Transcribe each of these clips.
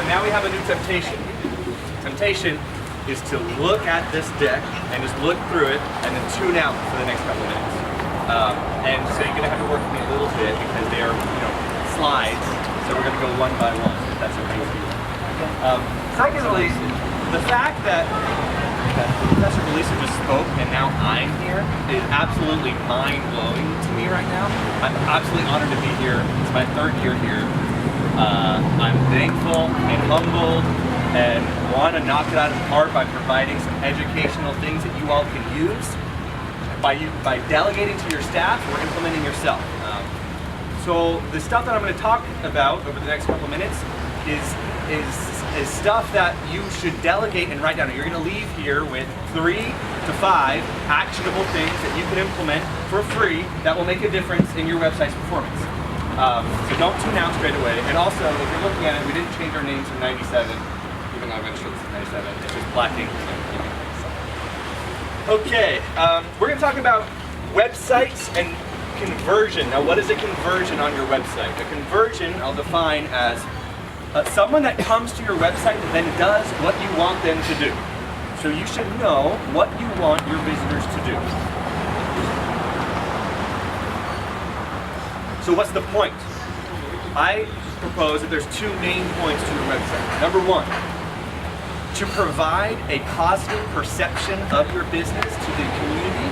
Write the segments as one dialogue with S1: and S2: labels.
S1: now we have a new temptation. Temptation is to look at this deck and just look through it and then tune out for the next couple of minutes. And so you're gonna have to work with me a little bit because they are, slides. So we're gonna go one by one, if that's okay with you. Secondly, the fact that Professor Belisa just spoke and now I'm here is absolutely mind-blowing to me right now. I'm absolutely honored to be here. It's my third year here. I'm thankful and humbled and want to knock it out of the park by providing some educational things that you all can use by delegating to your staff or implementing yourself. So the stuff that I'm going to talk about over the next couple of minutes is stuff that you should delegate and write down. You're going to leave here with 3 to 5 actionable things that you can implement for free that will make a difference in your website's performance. So don't tune out straight away. And also, if you're looking at it, we didn't change our names from 97, even though I mentioned it's 97. It's just black ink. Okay, we're going to talk about websites and conversion. Now, what is a conversion on your website? A conversion I'll define as someone that comes to your website and then does what you want them to do. So you should know what you want your visitors to do. So what's the point? I propose that there's 2 main points to your website. Number 1, to provide a positive perception of your business to the community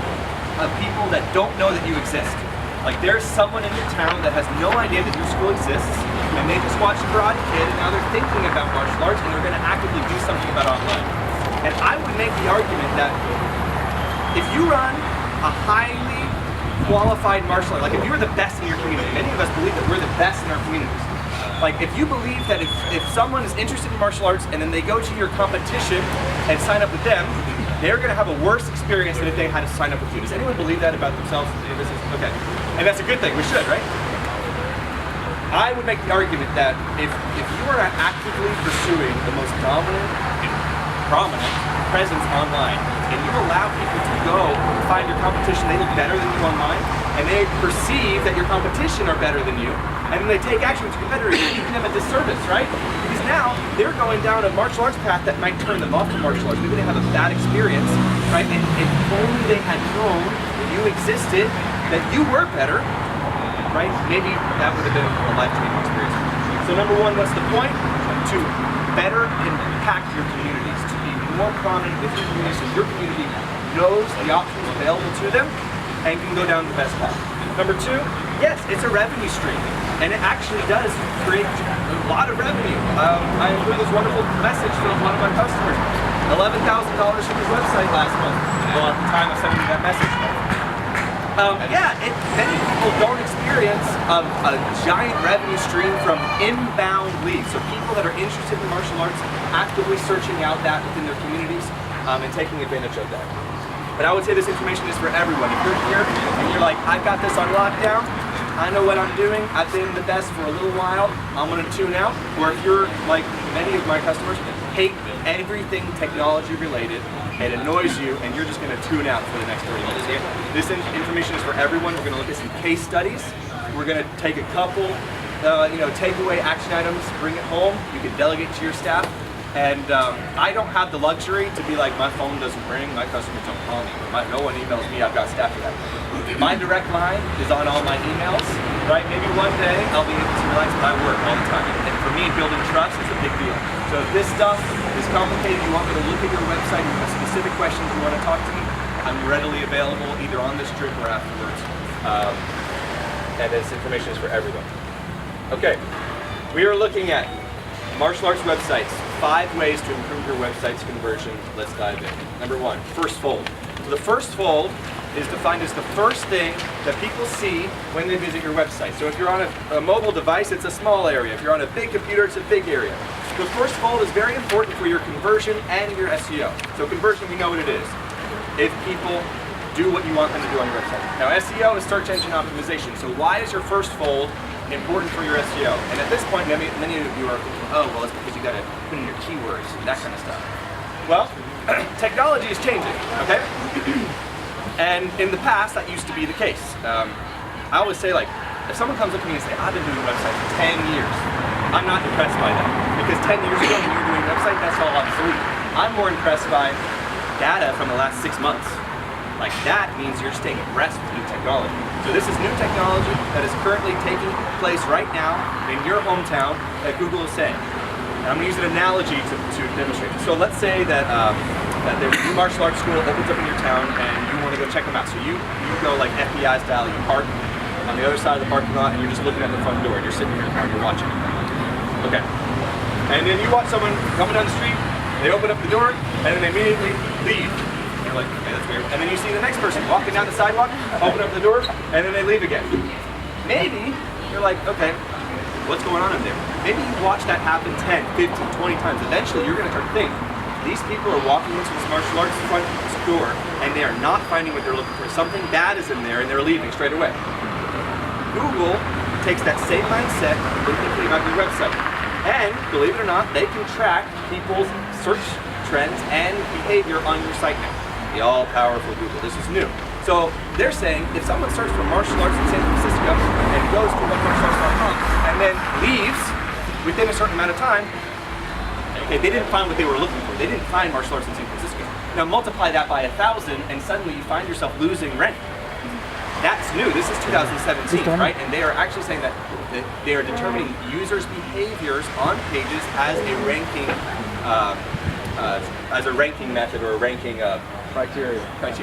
S1: of people that don't know that you exist. Like there's someone in your town that has no idea that your school exists, and they just watched Karate Kid and now they're thinking about martial arts and they're going to actively do something about online. And I would make the argument that if you run a highly qualified martial art, like if you're the best in your community, many of us believe that we're the best in our communities. Like if you believe that if someone is interested in martial arts and then they go to your competition and sign up with them, they're going to have a worse experience than if they had to sign up with you. Does anyone believe that about themselves? Okay. And that's a good thing. We should, right? I would make the argument that if you are actively pursuing the most dominant and prominent presence online, and you allow people to go find your competition, they look better than you online, and they perceive that your competition are better than you, and then they take action with your competitors, you're doing them a disservice, right? Because now they're going down a martial arts path that might turn them off to martial arts. Maybe they have a bad experience, right? And if only they had known that you existed, that you were better, right? Maybe that would have been a life-changing experience. So number 1, what's the point? To better impact your communities, to be more prominent with your community so your community knows the options available to them and can go down the best path. Number 2, yes, it's a revenue stream, and it actually does create a lot of revenue. I included this wonderful message from one of my customers, $11,000 from his website last month. Well, at the time of sending me that message. Many people don't experience a giant revenue stream from inbound leads. So people that are interested in martial arts actively searching out that within their communities and taking advantage of that. But I would say this information is for everyone. If you're here and you're like, I've got this on lockdown, I know what I'm doing, I've been the best for a little while, I'm going to tune out. Or if you're like many of my customers, hate everything technology related, it annoys you, and you're just going to tune out for the next 30 minutes. This information is for everyone. We're going to look at some case studies. We're going to take a couple, takeaway action items, bring it home. You can delegate to your staff. And I don't have the luxury to be like, my phone doesn't ring, my customers don't call me. No one emails me, I've got staff for that. My direct line is on all my emails, right? Maybe one day I'll be able to relax, but I work all the time. And for me, building trust is a big deal. So if this stuff is complicated, you want me to look at your website, you have specific questions, you want to talk to me, I'm readily available either on this trip or afterwards. And this information is for everyone. Okay, we are looking at martial arts websites, 5 ways to improve your website's conversion. Let's dive in. Number 1, first fold. So the first fold is defined as the first thing that people see when they visit your website. So if you're on a mobile device, it's a small area. If you're on a big computer, it's a big area. The first fold is very important for your conversion and your SEO. So conversion, we know what it is. If people do what you want them to do on your website. Now SEO is search engine optimization. So why is your first fold important for your SEO? And at this point, many of you are thinking, oh, well, it's because you got to put in your keywords, that kind of stuff. Well, technology is changing, okay? And in the past, that used to be the case. I always say, like, if someone comes up to me and says, I've been doing websites for 10 years, I'm not impressed by that. Because 10 years ago when you were doing a website, that's all obsolete. I'm more impressed by data from the last 6 months. Like that means you're staying abreast with new technology. So this is new technology that is currently taking place right now in your hometown that Google is saying. And I'm going to use an analogy to demonstrate this. So let's say that, that there's a new martial arts school that opens up in your town and you want to go check them out. So you go like FBI style, you park on the other side of the parking lot and you're just looking at the front door and you're sitting in your car and you're watching. Okay. And then you watch someone coming down the street, they open up the door, and then they immediately leave. You're like, okay, that's weird. And then you see the next person walking down the sidewalk, open up the door, and then they leave again. Maybe you're like, okay, what's going on in there? Maybe you watch that happen 10, 15, 20 times. Eventually, you're going to start to think, these people are walking into this martial arts front door, and they are not finding what they're looking for. Something bad is in there, and they're leaving straight away. Google takes that same mindset when thinking about your website. And, believe it or not, they can track people's search trends and behavior on your site now. The all-powerful Google. This is new. So they're saying if someone searches for martial arts in San Francisco and goes to martialarts.com and then leaves within a certain amount of time, okay, they didn't find what they were looking for. They didn't find martial arts in San Francisco. Now multiply that by 1,000 and suddenly you find yourself losing rent. That's new. This is 2017, right? And they are actually saying that they are determining users' behaviors on pages as a ranking method or a ranking criteria. Thank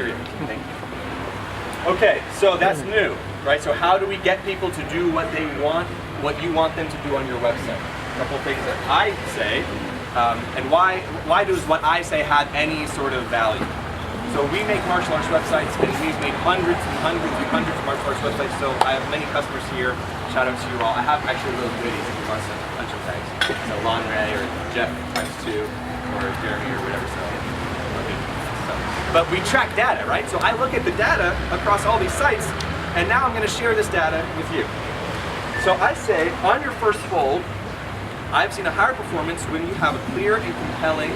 S1: you. Okay, so that's new, right? So how do we get people to do what they want, what you want them to do on your website? A couple of things that I say, and why does what I say have any sort of value? So we make martial arts websites, and we've made hundreds and hundreds and hundreds of martial arts websites. So I have many customers here. Shout out to you all. I have actually those goodies if you want some bunch of tags. So Lon Ray or Jeff ×2 or Jeremy or whatever. So, but we track data, right? So I look at the data across all these sites, and now I'm going to share this data with you. So I say on your first fold, I've seen a higher performance when you have a clear and compelling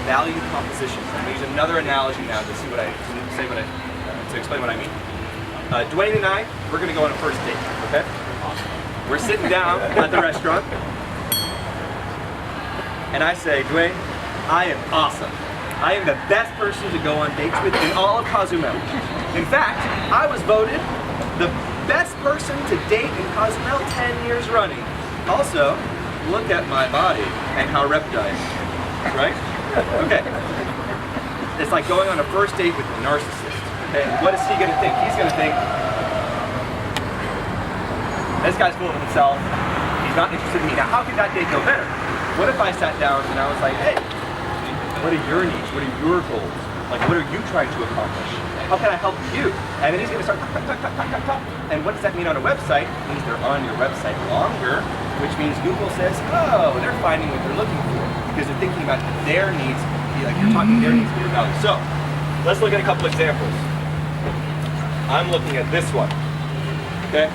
S1: value proposition. I'm going to use another analogy now to see to explain what I mean. Dwayne and I, we're going to go on a first date, okay? We're sitting down at the restaurant, and I say, Dwayne, I am awesome. I am the best person to go on dates with in all of Cozumel. In fact, I was voted the best person to date in Cozumel 10 years running. Also, look at my body and how ripped I am, right? Okay. It's like going on a first date with a narcissist. Okay, what is he going to think? He's going to think, this guy's full of himself. He's not interested in me. Now, how could that date go better? What if I sat down and I was like, hey, what are your needs? What are your goals? Like, what are you trying to accomplish? How can I help you? And then he's going to start talk. And what does that mean on a website? It means they're on your website longer, which means Google says, oh, they're finding what they're looking for because they're thinking about their needs, like you're talking their needs to your value. So, let's look at a couple examples. I'm looking at this one, okay?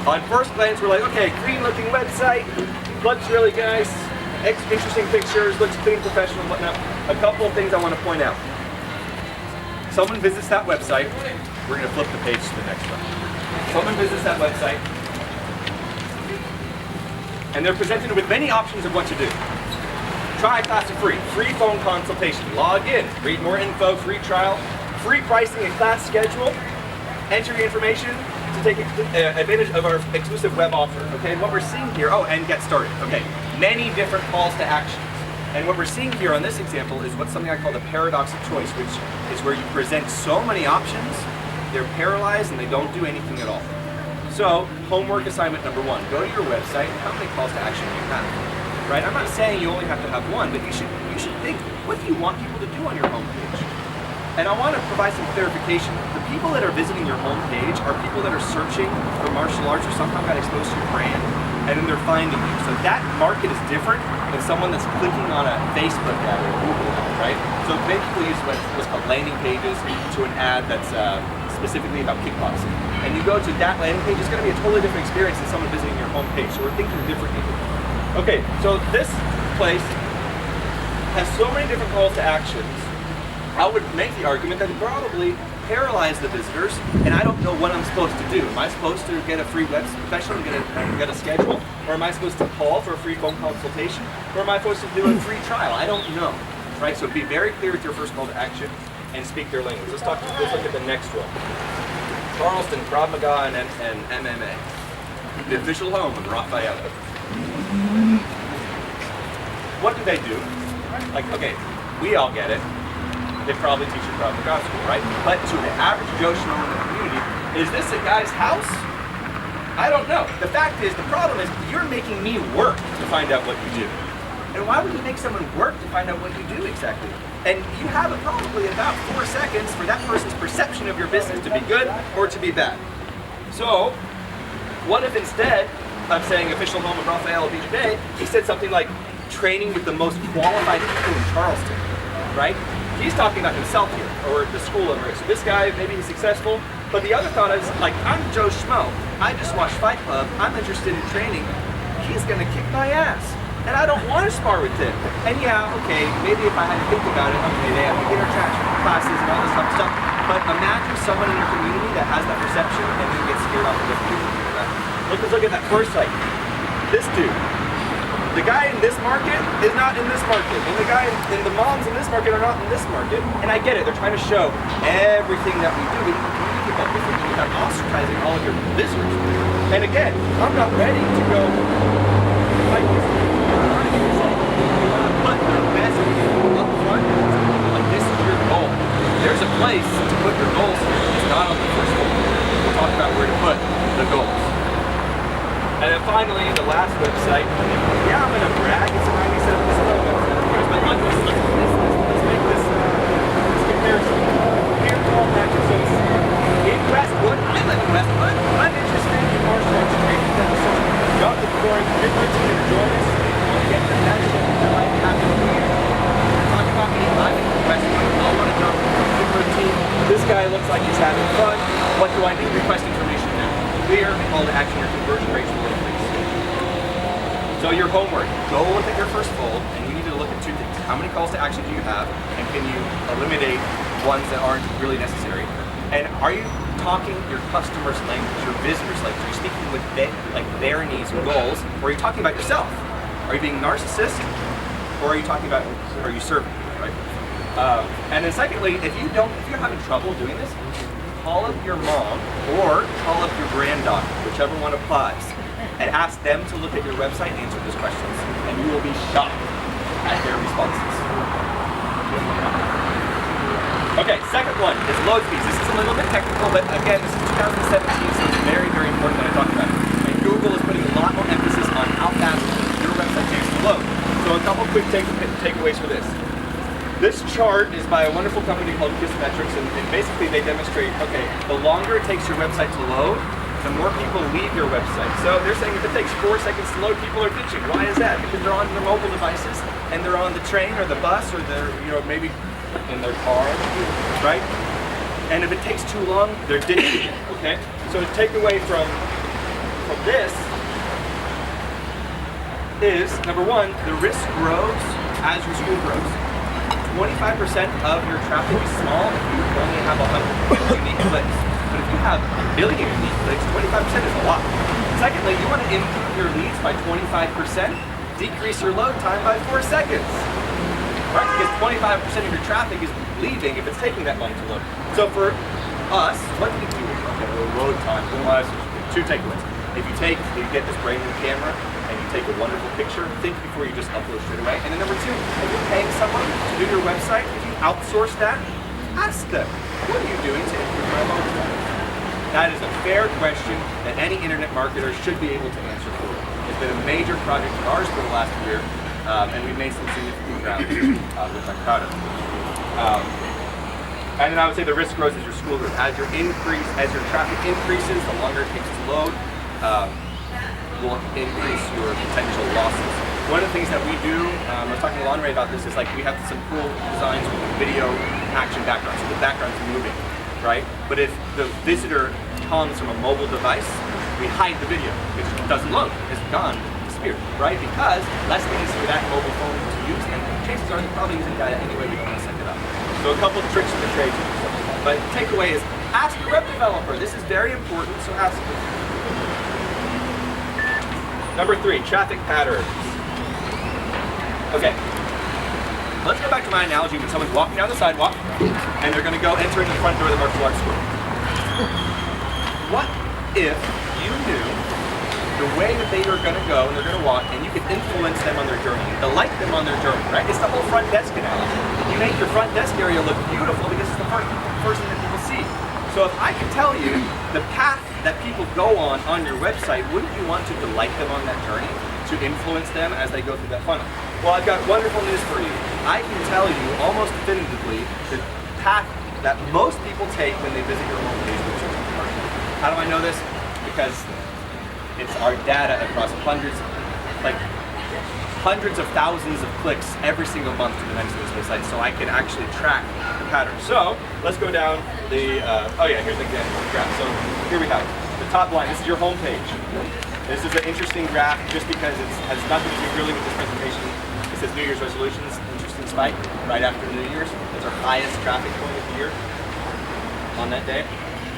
S1: On first glance, we're like, okay, clean-looking website, looks really nice, interesting pictures, looks clean, professional, and whatnot. A couple of things I want to point out. Someone visits that website, we're going to flip the page to the next one. Someone visits that website, and they're presented with many options of what to do. Try a class for free, free phone consultation, log in, read more info, free trial, free pricing and class schedule, enter your information to take advantage of our exclusive web offer. Okay, and what we're seeing here, oh, and get started. Okay, many different calls to action. And what we're seeing here on this example is what's something I call the paradox of choice, which is where you present so many options, they're paralyzed and they don't do anything at all. So, homework assignment number 1, go to your website and how many calls to action do you have? Right? I'm not saying you only have to have one, but you should think, what do you want people to do on your homepage? And I want to provide some clarification. The people that are visiting your homepage are people that are searching for martial arts or somehow got exposed to your brand, and then they're finding you. So that market is different than someone that's clicking on a Facebook ad or a Google ad, right? So many people use what's called landing pages to an ad that's specifically about kickboxing. And you go to that landing page, it's going to be a totally different experience than someone visiting your homepage. So we're thinking differently. Okay, so this place has so many different calls to actions. I would make the argument that probably paralyze the visitors, and I don't know what I'm supposed to do. Am I supposed to get a free web professional, get a schedule, or am I supposed to call for a free phone consultation, or am I supposed to do a free trial? I don't know, right? So be very clear with your first call to action and speak their language. Let's look at the next one. Charleston, Krav Maga, and MMA. The official home of Raphael. What do they do? Like, okay, we all get it. They probably teach you Krav Maga school, right? But to the average Joe Schmo in the community, is this a guy's house? I don't know. The fact is, the problem is, you're making me work to find out what you do. And why would you make someone work to find out what you do exactly? And you have probably about 4 seconds for that person's perception of your business to be good or to be bad. So, what if instead of saying official home of Raphael BJJ, he said something like training with the most qualified people in Charleston, right? He's talking about himself here, or the school over here. So this guy, maybe he's successful, but the other thought is, like, I'm Joe Schmo. I just watched Fight Club. I'm interested in training. He's gonna kick my ass. And I don't want to spar with him. And yeah, okay, maybe if I had to think about it, okay, they have beginner classes and all this type of stuff, but imagine someone in your community that has that perception and then gets scared off of what you're doing about it. Let's look at that first site. This dude. The guy in this market is not in this market, and the guy in the moms in this market are not in this market. And I get it, they're trying to show everything that we do, but you can communicate that differently without ostracizing all of your visitors. And again, I'm not ready to go like this. Put the best up front, like this is your goal. There's a place to put your goals here. It's not on the first one. We'll talk about where to put the goals. And then finally, the last website. Yeah, I'm gonna brag. It's a 97% website, but let's make this comparison. Here's all that. So in Westwood, I live in Westwood. I'm interested in martial arts training. So y'all can join your team and join us. Get the next life happen here. Talk about me. I'm in Westwood. I want to jump into a team. This guy looks like he's having fun. What do I need? Request information now. Clear call to action. Your conversion rates will increase. So your homework, go look at your first fold, and you need to look at two things. How many calls to action do you have, and can you eliminate ones that aren't really necessary? And are you talking your customer's language, your visitor's language? Are you speaking with their needs and goals, or are you talking about yourself? Are you being narcissist, or are you talking about, are you serving, right? And then secondly, if you're having trouble doing this, call up your mom or call up your granddaughter, whichever one applies, and ask them to look at your website and answer those questions. And you will be shocked at their responses. Okay, second one is load speeds. This is a little bit technical, but again, this is 2017, so it's very, very important that I talk about it. And Google is putting a lot more emphasis on how fast your website takes to load. So a couple quick takeaways for this. This chart is by a wonderful company called Kissmetrics, and basically they demonstrate, okay, the longer it takes your website to load, the more people leave your website. So they're saying if it takes 4 seconds to load, people are ditching. Why is that? Because they're on their mobile devices, and they're on the train or the bus, or they're, maybe in their car, right? And if it takes too long, they're ditching it, okay? So the takeaway from this is, number one, the risk grows as your school grows. 25% of your traffic is small if you only have 100 unique clicks. But if you have a billion unique clicks, 25% is a lot. Secondly, you want to improve your leads by 25%, decrease your load time by 4 seconds. Right? Because 25% of your traffic is leaving if it's taking that long to load. So for us, what do we do? Okay, load time. Two takeaways. If you get this brand new camera and you take a wonderful picture, think before you just upload straight away. And then number two, if you're paying someone to do your website, if you outsource that, ask them, what are you doing to improve my load time? That is a fair question that any internet marketer should be able to answer for you. It's been a major project of ours for the last year, and we've made some significant ground, which I'm proud of. And then I would say the risk grows as your school grows. As your traffic increases, the longer it takes to load, will increase your potential losses. One of the things that we do, I was talking to Lonray about this, is like we have some cool designs with video action background, so the background's moving, right? But if the visitor comes from a mobile device, we hide the video. It doesn't load, it's gone, disappeared, right? Because less things for that mobile phone to use, and chances are they're probably using data anyway, we don't want to set it up. So a couple of tricks of the trade. But takeaway is, ask your web developer. This is very important, so ask them. Number 3, traffic patterns. Okay, let's go back to my analogy when someone's walking down the sidewalk and they're going to go enter into the front door of the martial arts school. What if you knew the way that they are going to go and they're going to walk, and you could influence them on their journey, delight them on their journey, right? It's the whole front desk analogy. You make your front desk area look beautiful because it's the first thing that people see. So if I could tell you the path that people go on your website, wouldn't you want to delight them on that journey, to influence them as they go through that funnel? Well, I've got wonderful news for you. I can tell you almost definitively the path that most people take when they visit your homepage. How do I know this? Because it's our data across hundreds of thousands of clicks every single month to the next site, so I can actually track the pattern. So let's go down the, oh yeah, here's the example graph. So here we have the top line. This is your home page. This is an interesting graph just because it has nothing to do really with this presentation. It says New Year's resolutions, interesting spike right after New Year's. That's our highest traffic point of the year on that day.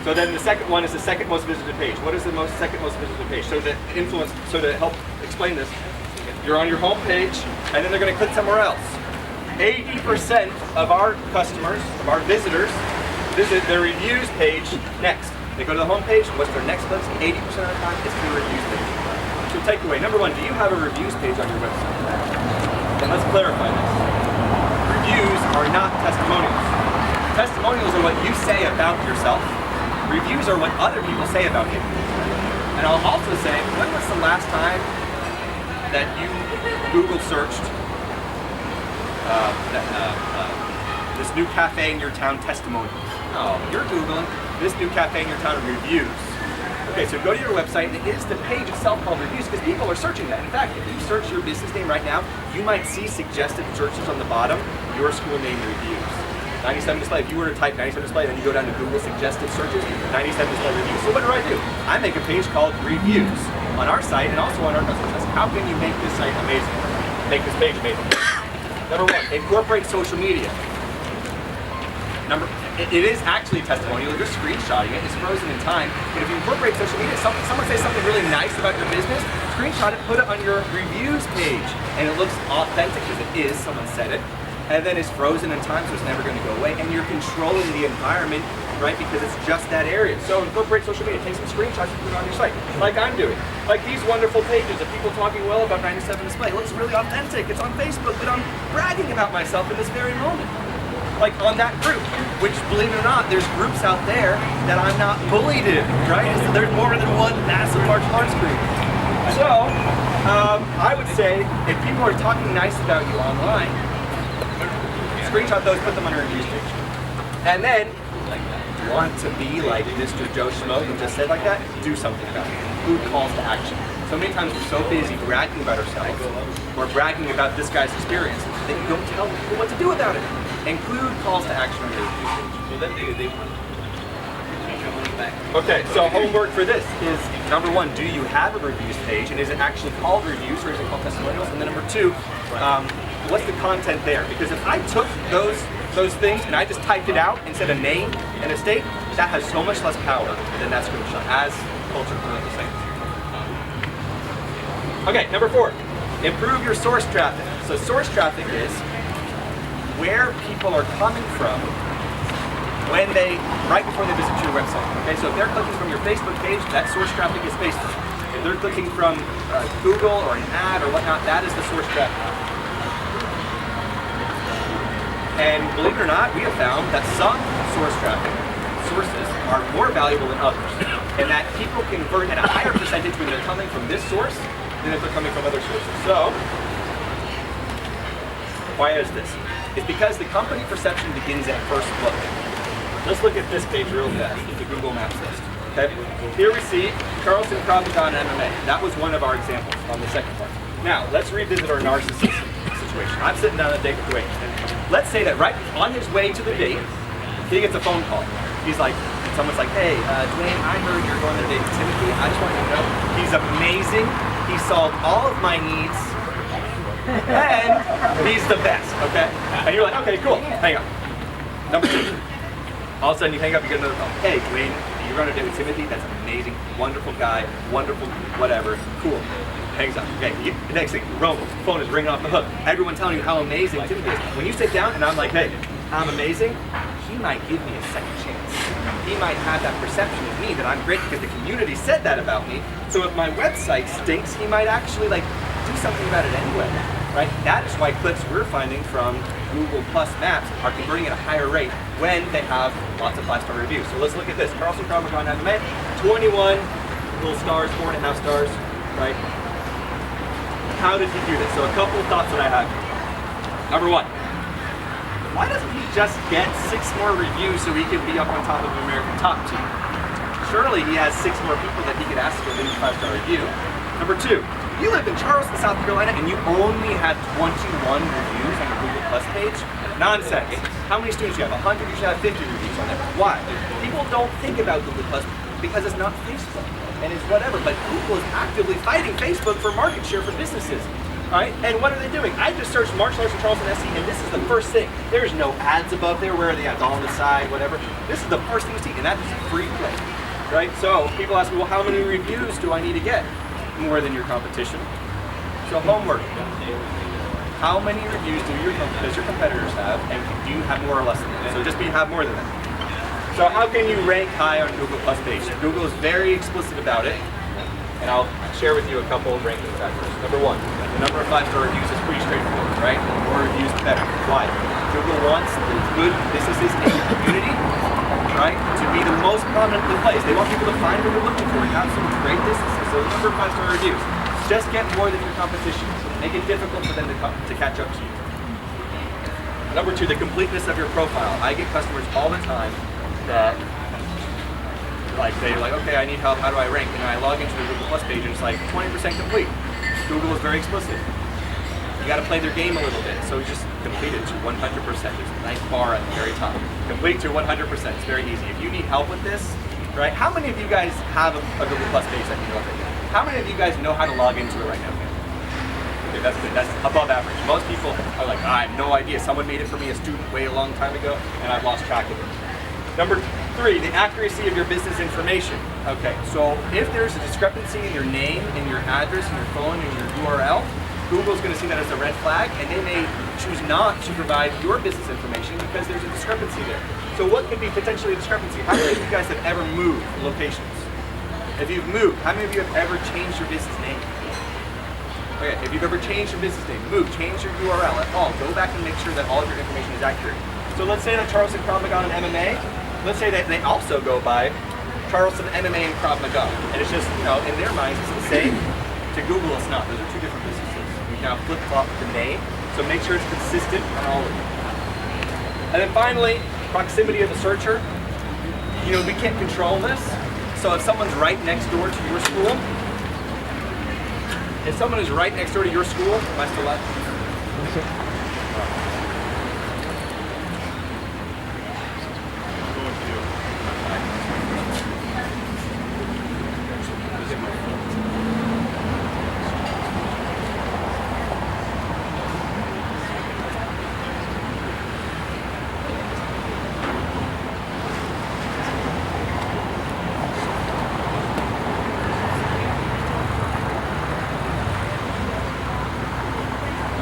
S1: So then the second one is the second most visited page. What is the second most visited page? So to help explain this, you're on your home page, and then they're going to click somewhere else. 80% of our customers, of our visitors, visit their reviews page next. They go to the home page, what's their next list? 80% of the time, it's the reviews page. So takeaway, number 1, do you have a reviews page on your website? Then let's clarify this. Reviews are not testimonials. Testimonials are what you say about yourself. Reviews are what other people say about you. And I'll also say, when was the last time that you Google searched this new cafe in your town testimonials? Oh, you're Googling this new cafe in your town reviews. Okay, so go to your website, and it is the page itself called reviews because people are searching that. In fact, if you search your business name right now, you might see suggested searches on the bottom, your school name reviews. 97 display. If you were to type 97 display, then you go down to Google suggested searches, 97 display reviews. So what do? I make a page called reviews on our site and also on our customer site. How can you make this site amazing? Make this page amazing. Number 1, incorporate social media. It is actually testimonial. You're screenshotting it. It's frozen in time. But if you incorporate social media, someone says something really nice about your business, screenshot it, put it on your reviews page, and it looks authentic because it is. Someone said it. And then it's frozen in time, so it's never going to go away. And you're controlling the environment, right? Because it's just that area. So incorporate social media. Take some screenshots and put it on your site, like I'm doing. Like these wonderful pages of people talking well about 97 display. It looks really authentic. It's on Facebook, but I'm bragging about myself in this very moment. Like on that group, which, believe it or not, there's groups out there that I'm not bullied in, right? So there's more than one massive martial arts group. So I would say if people are talking nice about you online, screenshot those, put them on your reviews page. And then, want to be like Mr. Joe Schmo who just said like that? Do something about it. Include calls to action. So many times we're so busy bragging about ourselves, or bragging about this guy's experience, that you don't tell people what to do about it. Include calls to action on your reviews page. Okay, so homework for this is, number 1, do you have a reviews page, and is it actually called reviews, or is it called testimonials? And then number 2, what's the content there? Because if I took those things and I just typed it out and said a name and a state, that has so much less power than that screenshot, as culture currently saying. Okay, number 4, improve your source traffic. So source traffic is where people are coming from right before they visit your website. Okay, so if they're clicking from your Facebook page, that source traffic is Facebook. If they're clicking from Google or an ad or whatnot, that is the source traffic. And believe it or not, we have found that some sources are more valuable than others, and that people convert at a higher percentage when they're coming from this source than if they're coming from other sources. So, why is this? It's because the company perception begins at first look. Let's look at this page real fast, the Google Maps list. Okay? Here we see Carlson, Krav Maga, and MMA. That was one of our examples on the second part. Now, let's revisit our narcissist situation. I'm sitting down on a date with Dwayne. Let's say that right on his way to the date, he gets a phone call. He's like, someone's like, hey, Dwayne, I heard you're going on a date with Timothy. I just want you to know he's amazing. He solved all of my needs. And he's the best, okay? And you're like, okay, cool, hang on. Number 2. All of a sudden you hang up, you get another call. Hey, Wayne, you're going to date with Timothy? That's amazing. Wonderful guy. Wonderful whatever. Cool. Hangs up. Okay, next thing, Roman, phone is ringing off the hook. Everyone telling you how amazing Timothy is. When you sit down and I'm like, hey, I'm amazing, he might give me a second chance. He might have that perception of me that I'm great because the community said that about me. So if my website stinks, he might actually like do something about it anyway. Right? That is why clicks we're finding from Google Plus Maps are converting at a higher rate when they have lots of 5-star reviews. So let's look at this. Carlson Comic-Con MMA, 21 little stars, 4.5 stars, right? How did he do this? So a couple of thoughts that I have. Number 1, why doesn't he just get 6 more reviews so he can be up on top of the American top team? Surely he has 6 more people that he could ask to leave a 5-star review. Number 2, you live in Charleston, South Carolina, and you only have 21 reviews on your Google Plus page? Nonsense. How many students do you have? 100, you should have 50 reviews on there. Why? People don't think about Google Plus because it's not Facebook, and it's whatever, but Google is actively fighting Facebook for market share for businesses. All right, and what are they doing? I just searched martial arts in Charleston, SC, and this is the first thing. There's no ads above there. Where are the ads? All on the side, whatever. This is the first thing you see, and that is free play, right? So people ask me, well, how many reviews do I need to get? More than your competition. So homework. How many reviews does your competitors have, and do you have more or less than that? So just have more than that. So how can you rank high on Google Plus page? Google is very explicit about it, and I'll share with you a couple of ranking factors. Number 1, the number of 5-star reviews is pretty straightforward, right? The more reviews, the better. Why? Google wants the good businesses in your community, right, to be the most prominently placed. They want people to find what they're looking for. You have some great businesses. So the number of 5-star reviews. Just get more than your competition. Make it difficult for them to catch up to you. Number 2, the completeness of your profile. I get customers all the time that they're like, okay, I need help, how do I rank? And I log into the Google Plus page and it's like 20% complete. Google is very explicit. You got to play their game a little bit. So just complete it to 100%. There's a nice bar at the very top. Complete to 100%. It's very easy. If you need help with this, right? How many of you guys have a Google Plus page that you know of? How many of you guys know how to log into it right now? Okay, that's good. That's above average. Most people are like, I have no idea. Someone made it for me, a student, way a long time ago, and I've lost track of it. Number 3, the accuracy of your business information. Okay, so if there's a discrepancy in your name, in your address, in your phone, in your URL, Google's going to see that as a red flag, and they may choose not to provide your business information because there's a discrepancy there. So what could be potentially a discrepancy? How many of you guys have ever moved locations? If you've moved, how many of you have ever changed your business name? Okay, if you've ever changed your business name, change your URL at all, go back and make sure that all of your information is accurate. So let's say that Charleston Krav Maga and MMA, let's say that they also go by Charleston MMA and Krav Maga. And it's just, in their minds it's the same. To Google it's not. Those are 2 different businesses. We now flip-flop the name, so make sure it's consistent on all of them. And then finally, proximity of the searcher. We can't control this. So if someone's right next door to your school, if someone is right next door to your school, am I still live?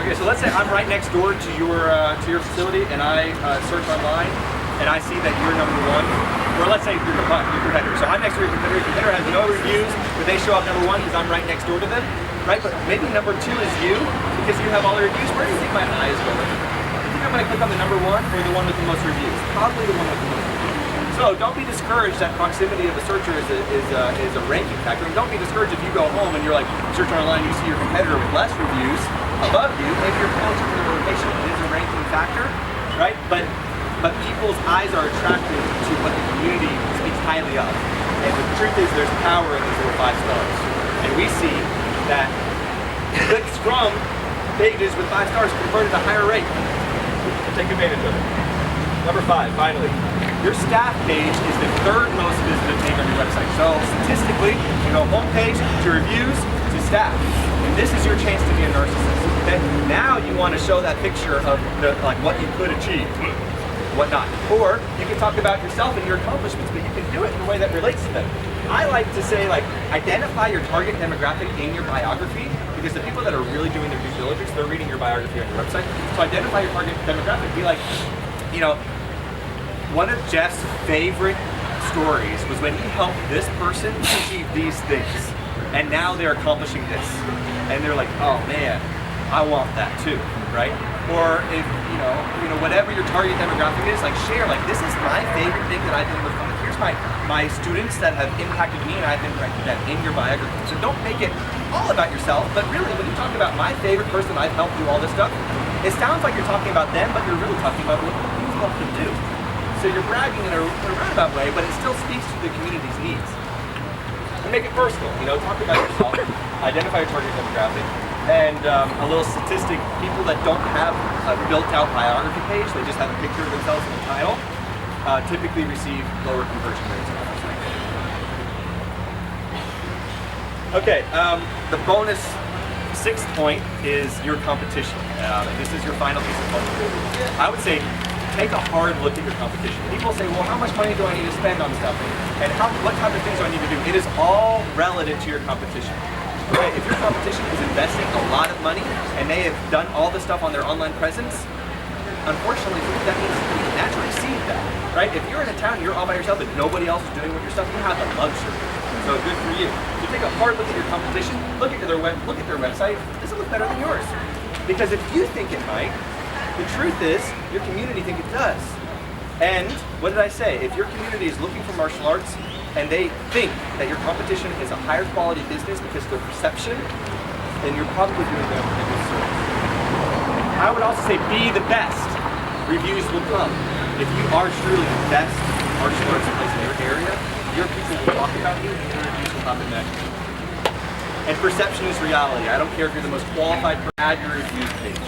S1: Okay, so let's say I'm right next door to your facility, and I search online, and I see that you're number 1. Or let's say your competitor. So I'm next to your competitor. Your competitor has no reviews, but they show up number 1 because I'm right next door to them, right? But maybe number 2 is you because you have all the reviews. Where do you think my eye is going? Do you think I'm going to click on the number 1 or the one with the most reviews? Probably the one with the most reviews. So don't be discouraged that proximity of the searcher is a ranking factor. And don't be discouraged if you go home and you're like, search online, you see your competitor with less reviews above you. Maybe you're closer to the location. It is a ranking factor, right? But people's eyes are attracted to what the community speaks highly of. And the truth is there's power in these little 5 stars. And we see that clicks from pages with 5 stars convert at a higher rate. So take advantage of it. Number 5, finally. Your staff page is the 3rd most visited page on your website. So statistically, you go homepage to reviews to staff. This is your chance to be a narcissist. Okay? Now you want to show that picture of like what you could achieve, whatnot. Or you can talk about yourself and your accomplishments, but you can do it in a way that relates to them. I like to say, like, identify your target demographic in your biography, because the people that are really doing their due diligence, they're reading your biography on your website. So identify your target demographic. Be like, you know, one of Jeff's favorite stories was when he helped this person achieve these things, and now they're accomplishing this, and they're like, oh man, I want that too, right? Or if you know whatever your target demographic is, like share, like this is my favorite thing that I've done with fun. Here's my students that have impacted me, and I've impacted them in your biography. So don't make it all about yourself, but really when you talk about my favorite person I've helped do all this stuff, it sounds like you're talking about them, but you're really talking about what you've helped them do. So you're bragging in a roundabout way, but it still speaks to the community's needs. And make it personal, talk about yourself, identify your target demographic, and a little statistic, people that don't have a built-out biography page, they just have a picture of themselves in the title, typically receive lower conversion rates. Okay, the bonus sixth point is your competition. This is your final piece of homework. I would say take a hard look at your competition. People say, well, how much money do I need to spend on stuff? And what type of things do I need to do? It is all relative to your competition. Okay, if your competition is investing a lot of money and they have done all the stuff on their online presence, unfortunately, that means you can naturally exceed that, right? If you're in a town, you're all by yourself, and nobody else is doing what your stuff, you have the luxury. So good for you. So take a hard look at your competition, look at their website. Does it look better than yours? Because if you think it might, the truth is, your community think it does. And what did I say? If your community is looking for martial arts and they think that your competition is a higher quality business because of their perception, then you're probably doing them a good service. I would also say be the best. Reviews will come. If you are truly the best martial arts place in your area, your people will talk about you and your reviews will come in next. And perception is reality. I don't care if you're the most qualified, add your reviews page.